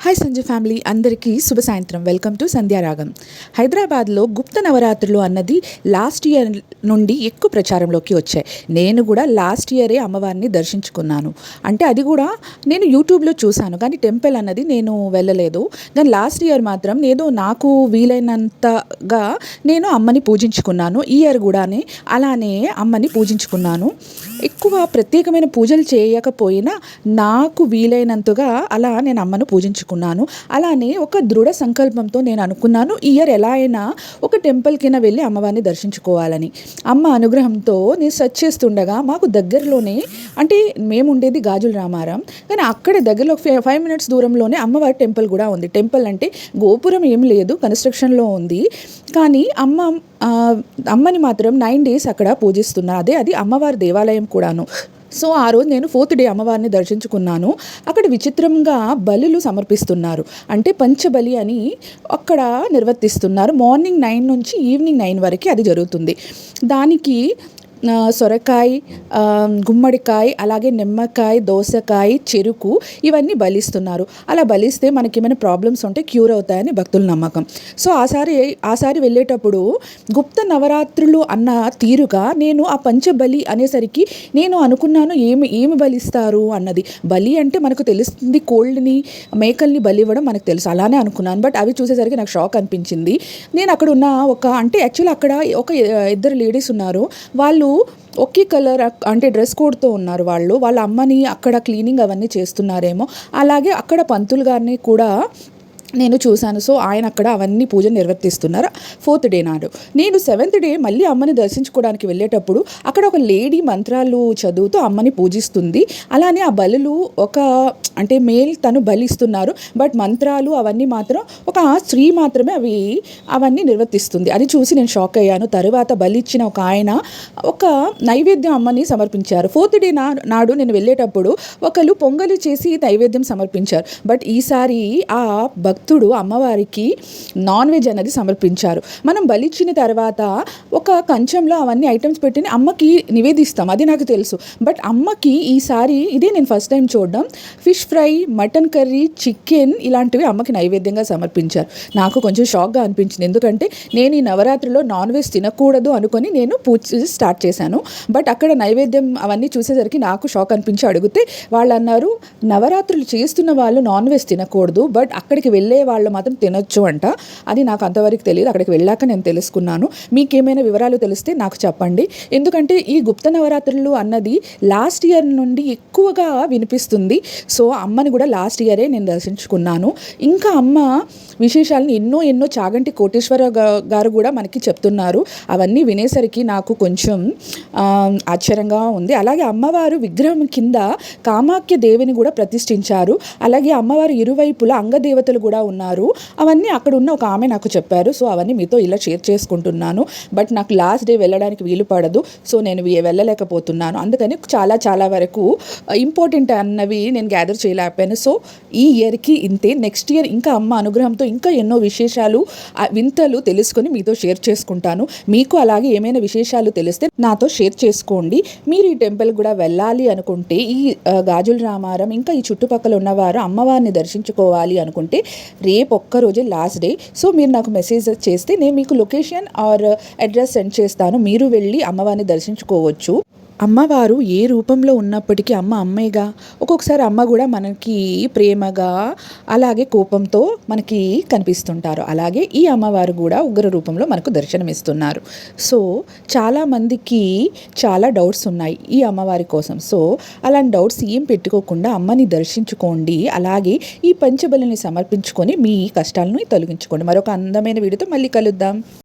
Hi Sanjay family అందరికీ శుభ సాయంత్రం. Welcome to Sandhyaragam. హైదరాబాద్లో గుప్త నవరాత్రులు అన్నది లాస్ట్ ఇయర్ నుండి ఎక్కువ ప్రచారంలోకి వచ్చాయి. నేను కూడా లాస్ట్ ఇయరే అమ్మవారిని దర్శించుకున్నాను. అంటే అది కూడా నేను యూట్యూబ్లో చూశాను, కానీ టెంపుల్ అన్నది నేను వెళ్ళలేదు. కానీ లాస్ట్ ఇయర్ మాత్రం ఏదో నాకు వీలైనంతగా నేను అమ్మని పూజించుకున్నాను. ఈ ఇయర్ కూడా అలానే అమ్మని పూజించుకున్నాను. ఎక్కువ ప్రత్యేకమైన పూజలు చేయకపోయినా నాకు వీలైనంతగా అలా నేను అమ్మను పూజించుకున్నాను. అలానే ఒక దృఢ సంకల్పంతో నేను అనుకున్నాను, ఈ ఇయర్ ఎలా అయినా ఒక టెంపుల్కైనా వెళ్ళి అమ్మవారిని దర్శించుకోవాలని. అమ్మ అనుగ్రహంతో నేను సెర్చ్ చేస్తుండగా మాకు దగ్గరలోనే, అంటే మేము ఉండేది గాజుల రామారం, కానీ అక్కడ దగ్గరలో 5 minutes దూరంలోనే అమ్మవారి టెంపుల్ కూడా ఉంది. టెంపుల్ అంటే గోపురం ఏం లేదు, కన్స్ట్రక్షన్లో ఉంది. కానీ అమ్మని మాత్రం 9 days అక్కడ పూజిస్తున్నారు. అది అమ్మవారి దేవాలయం కూడాను. సో ఆ రోజు నేను 4th day అమ్మవారిని దర్శించుకున్నాను. అక్కడ విచిత్రంగా బలులు సమర్పిస్తున్నారు. అంటే పంచబలి అని అక్కడ నిర్వర్తిస్తున్నారు. మార్నింగ్ 9 నుంచి ఈవినింగ్ 9 వరకు అది జరుగుతుంది. దానికి సొరకాయ, గుమ్మడికాయ, అలాగే నిమ్మకాయ, దోసకాయ, చెరుకు ఇవన్నీ బలిస్తున్నారు. అలా బలిస్తే మనకి ఏమైనా ప్రాబ్లమ్స్ ఉంటే క్యూర్ అవుతాయని భక్తుల నమ్మకం. సో ఆసారి వెళ్ళేటప్పుడు గుప్త నవరాత్రులు అన్న తీరుగా నేను ఆ పంచబలి అనేసరికి నేను అనుకున్నాను, ఏమి బలిస్తారు అన్నది. బలి అంటే మనకు తెలుస్తుంది, కోళ్ళని మేకల్ని బలి ఇవ్వడం మనకు తెలుసు, అలానే అనుకున్నాను. బట్ అవి చూసేసరికి నాకు షాక్ అనిపించింది. నేను అక్కడ ఉన్న అంటే యాక్చువల్లీ అక్కడ ఒక 2 లేడీస్ ఉన్నారు. వాళ్ళు ఒకే కలర్ అంటే డ్రెస్ కోడ్తో ఉన్నారు. వాళ్ళ అమ్మని అక్కడ క్లీనింగ్ అవన్నీ చేస్తున్నారేమో. అలాగే అక్కడ పంతులు గారిని కూడా నేను చూశాను. సో ఆయన అక్కడ అవన్నీ పూజలు నిర్వర్తిస్తున్నారు 4th day నాడు. నేను 7th day మళ్ళీ అమ్మని దర్శించుకోవడానికి వెళ్ళేటప్పుడు అక్కడ ఒక లేడీ మంత్రాలు చదువుతూ అమ్మని పూజిస్తుంది. అలానే ఆ బలులు అంటే మేల్ తను బలిస్తున్నారు, బట్ మంత్రాలు అవన్నీ మాత్రం ఒక స్త్రీ మాత్రమే అవన్నీ నిర్వర్తిస్తుంది. అది చూసి నేను షాక్ అయ్యాను. తర్వాత బలిచ్చిన ఒక ఆయన ఒక నైవేద్యం అమ్మని సమర్పించారు. 4th day నాడు నేను వెళ్ళేటప్పుడు ఒకళ్ళు పొంగలి చేసి నైవేద్యం సమర్పించారు. బట్ ఈసారి ఆ భక్తుడు అమ్మవారికి నాన్ వెజ్ అనేది సమర్పించారు. మనం బలిచ్చిన తర్వాత ఒక కంచంలో అవన్నీ ఐటమ్స్ పెట్టి అమ్మకి నివేదిస్తాం, అది నాకు తెలుసు. బట్ అమ్మకి ఈసారి ఇదే నేను ఫస్ట్ టైం చూడడం, fish fry, mutton curry, chicken ఇలాంటివి అమ్మకి నైవేద్యంగా సమర్పించారు. నాకు కొంచెం షాక్గా అనిపించింది. ఎందుకంటే నేను ఈ నవరాత్రిలో నాన్ వెజ్ తినకూడదు అనుకొని నేను పూజ స్టార్ట్ చేశాను. బట్ అక్కడ నైవేద్యం అవన్నీ చూసేసరికి నాకు షాక్ అనిపించి అడిగితే వాళ్ళు అన్నారు, నవరాత్రులు చేస్తున్న వాళ్ళు నాన్ వెజ్ తినకూడదు, బట్ అక్కడికి వెళ్ళే వాళ్ళు మాత్రం తినొచ్చు అంట. అది నాకు అంతవరకు తెలియదు, అక్కడికి వెళ్ళాక నేను తెలుసుకున్నాను. మీకేమైనా వివరాలు తెలిస్తే నాకు చెప్పండి. ఎందుకంటే ఈ గుప్త నవరాత్రులు అన్నది లాస్ట్ ఇయర్ నుండి ఎక్కువగా వినిపిస్తుంది. సో అమ్మని కూడా లాస్ట్ ఇయరే నేను దర్శించుకున్నాను. ఇంకా అమ్మ విశేషాలను ఎన్నో చాగంటి కోటేశ్వర గారు కూడా మనకి చెప్తున్నారు. అవన్నీ వినేసరికి నాకు కొంచెం ఆశ్చర్యంగా ఉంది. అలాగే అమ్మవారు విగ్రహం కింద కామాఖ్య దేవిని కూడా ప్రతిష్ఠించారు. అలాగే అమ్మవారు ఇరువైపులా అంగదేవతలు కూడా ఉన్నారు. అవన్నీ అక్కడ ఉన్న ఒక ఆమె నాకు చెప్పారు. సో అవన్నీ మీతో ఇలా షేర్ చేసుకుంటున్నాను. బట్ నాకు లాస్ట్ డే వెళ్ళడానికి వీలు పడదు. సో నేను వెళ్ళలేకపోతున్నాను. అందుకని చాలా వరకు ఇంపార్టెంట్ అన్నవి నేను గ్యాదర్ చేయలేకపోయాను. సో ఈ ఇయర్కి ఇంతే. నెక్స్ట్ ఇయర్ ఇంకా అమ్మ అనుగ్రహంతో ఇంకా ఎన్నో విశేషాలు, వింతలు తెలుసుకొని మీతో షేర్ చేసుకుంటాను. మీకు అలాగే ఏమైనా విశేషాలు తెలిస్తే నాతో షేర్ చేసుకోండి. మీరు ఈ టెంపుల్ కూడా వెళ్ళాలి అనుకుంటే, ఈ గాజుల రామారం ఇంకా ఈ చుట్టుపక్కల ఉన్నవారు అమ్మవారిని దర్శించుకోవాలి అనుకుంటే రేపు ఒక్కరోజే లాస్ట్ డే. సో మీరు నాకు మెసేజ్ చేస్తే నేను మీకు లొకేషన్ ఆర్ అడ్రస్ సెండ్ చేస్తాను. మీరు వెళ్ళి అమ్మవారిని దర్శించుకోవచ్చు. అమ్మవారు ఏ రూపంలో ఉన్నప్పటికీ అమ్మేగా. ఒక్కొక్కసారి అమ్మ కూడా మనకి ప్రేమగా, అలాగే కోపంతో మనకి కనిపిస్తుంటారు. అలాగే ఈ అమ్మవారు కూడా ఉగ్ర రూపంలో మనకు దర్శనమిస్తున్నారు. సో చాలామందికి చాలా డౌట్స్ ఉన్నాయి ఈ అమ్మవారి కోసం. సో అలాంటి డౌట్స్ ఏం పెట్టుకోకుండా అమ్మని దర్శించుకోండి. అలాగే ఈ పంచబలిని సమర్పించుకొని మీ కష్టాలను తొలగించుకోండి. మరొక అందమైన వీడియోతో మళ్ళీ కలుద్దాం.